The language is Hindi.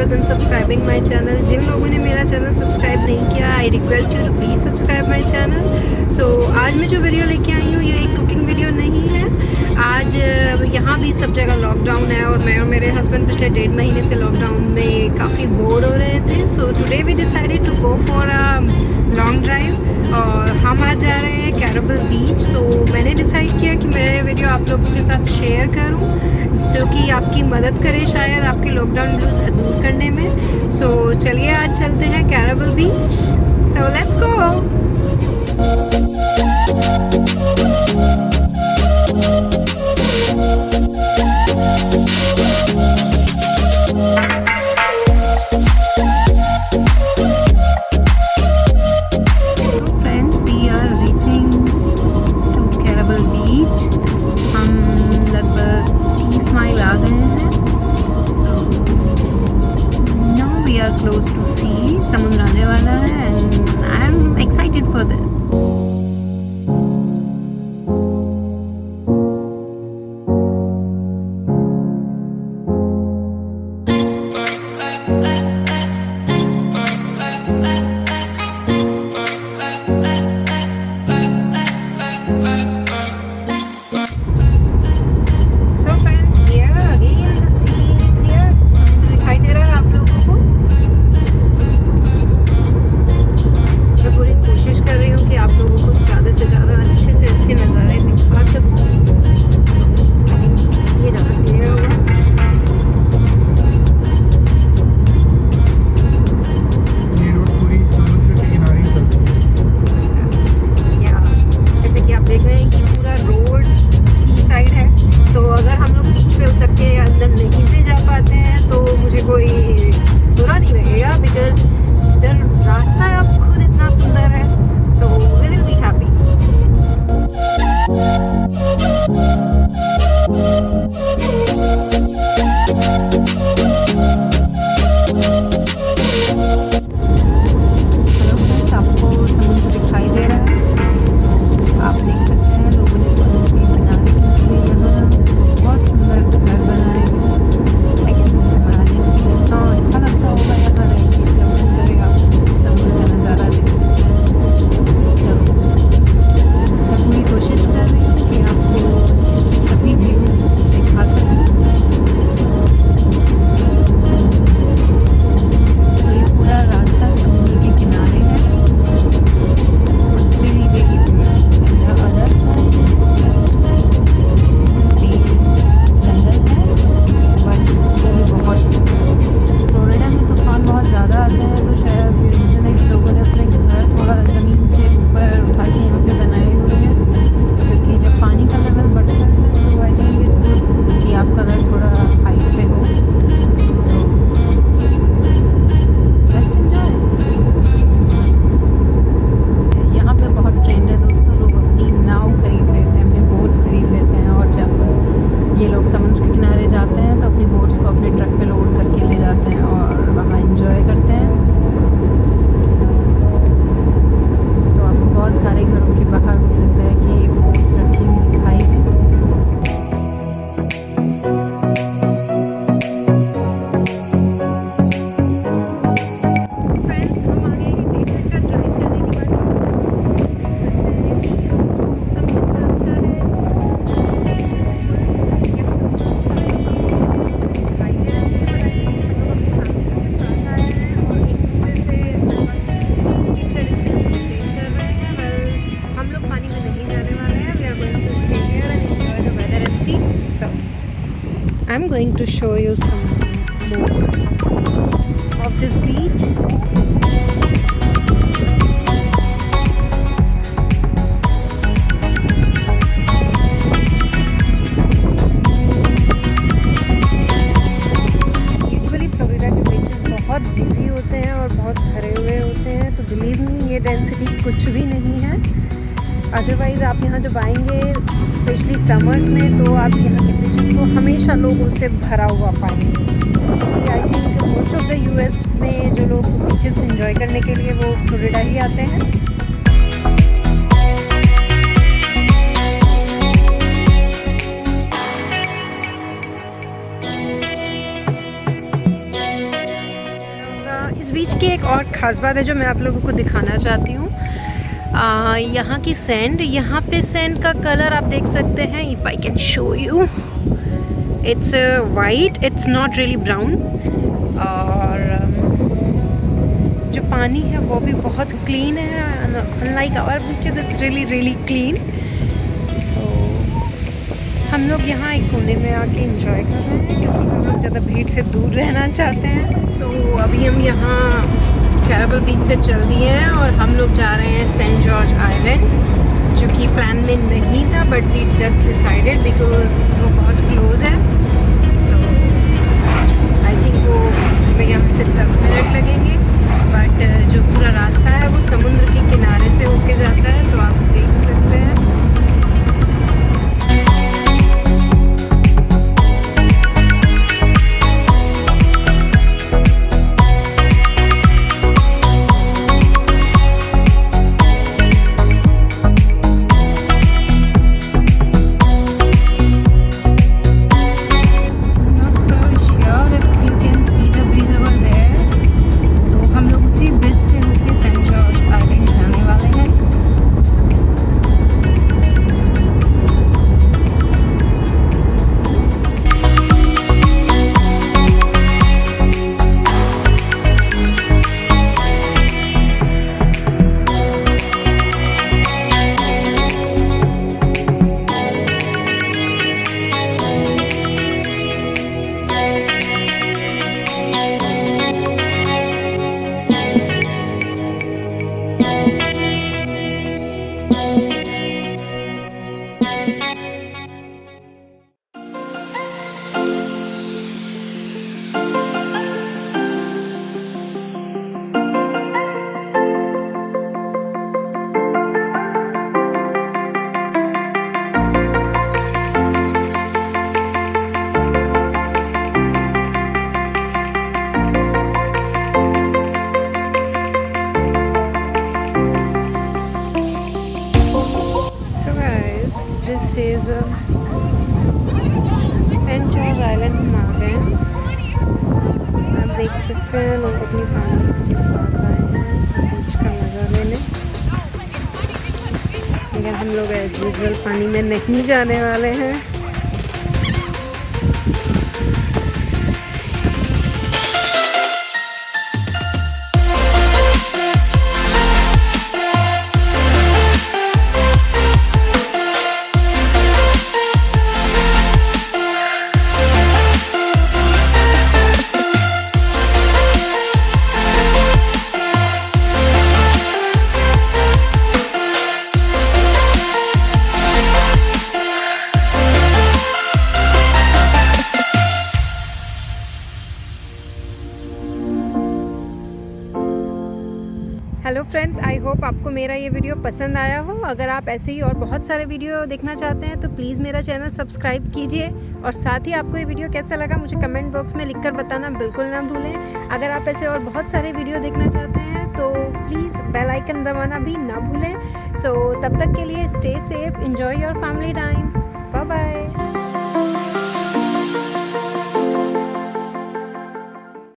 Videos and subscribing my channel. जिन लोगों ने मेरा चैनल सब्सक्राइब नहीं किया, I request you to please subscribe my channel. So आज मैं जो वीडियो लेके आई हूँ, ये एक कुकिंग वीडियो नहीं है। आज यहाँ भी सब जगह लॉकडाउन है और मैं और मेरे हस्बैंड पिछले 1.5 महीने से लॉकडाउन में काफ़ी बोर हो रहे थे। So today we decided to go for a long drive और हम आज जा रहे हैं कैरेबल बीच। सो मैंने डिसाइड किया कि मैं वीडियो आप लोगों के साथ शेयर करूं, जो कि आपकी मदद करे शायद आपके लॉकडाउन ब्लूज दूर करने में। सो चलिए आज चलते हैं कैरेबल beach. So let's go. Close to sea, समुद्र आने वाला है and I am excited for this. I'm going to show you some more of this beach. Usually Florida के बीचेस बहुत बिजी होते हैं और बहुत भरे हुए होते हैं, तो बिलीव मी ये डेंसिटी कुछ भी नहीं है। अदरवाइज़ आप यहाँ जब आएंगे स्पेशली समर्स में, तो आप यहाँ के बीचेस को हमेशा लोगों से भरा हुआ पाएंगे। I think most of the US में जो लोग बीचेस एंजॉय करने के लिए वो फ्लोरिडा ही आते हैं। की एक और ख़ास बात है जो मैं आप लोगों को दिखाना चाहती हूँ। यहाँ की सैंड, यहाँ पे सैंड का कलर आप देख सकते हैं। If I can show you, it's white, it's not really brown. और जो पानी है वो भी बहुत क्लीन है, unlike our beaches it's really clean. तो हम लोग यहाँ एक कोने में आके एंजॉय कर रहे हैं क्योंकि हम लोग ज़्यादा भीड़ से दूर रहना चाहते हैं। तो अभी हम यहाँ कैराबल बीच से चल दिए हैं और हम लोग जा रहे हैं सेंट जॉर्ज आइलैंड, जो कि प्लान में नहीं था but we just decided because वो बहुत क्लोज है। सो आई थिंक वो हमें यहाँ से 10 मिनट लगेंगे, बट जो पूरा रास्ता है वो समुद्र के किनारे से होके जाता है, तो आप देख सकते हैं। This is Saint George Island में आ गए हैं। आप देख सकते हैं लोग अपनी फैमिली के साथ आए हैं बीच का मज़ा लेने, लेकिन हम लोग एज यूजुअल पानी में नहीं जाने वाले हैं। हेलो फ्रेंड्स, आई होप आपको मेरा ये वीडियो पसंद आया हो। अगर आप ऐसे ही और बहुत सारे वीडियो देखना चाहते हैं तो प्लीज़ मेरा चैनल सब्सक्राइब कीजिए, और साथ ही आपको ये वीडियो कैसा लगा मुझे कमेंट बॉक्स में लिखकर बताना बिल्कुल ना भूलें। अगर आप ऐसे और बहुत सारे वीडियो देखना चाहते हैं तो प्लीज़ बेल आइकन दबाना भी ना भूलें। सो तब तक के लिए stay safe, enjoy your family time, bye bye.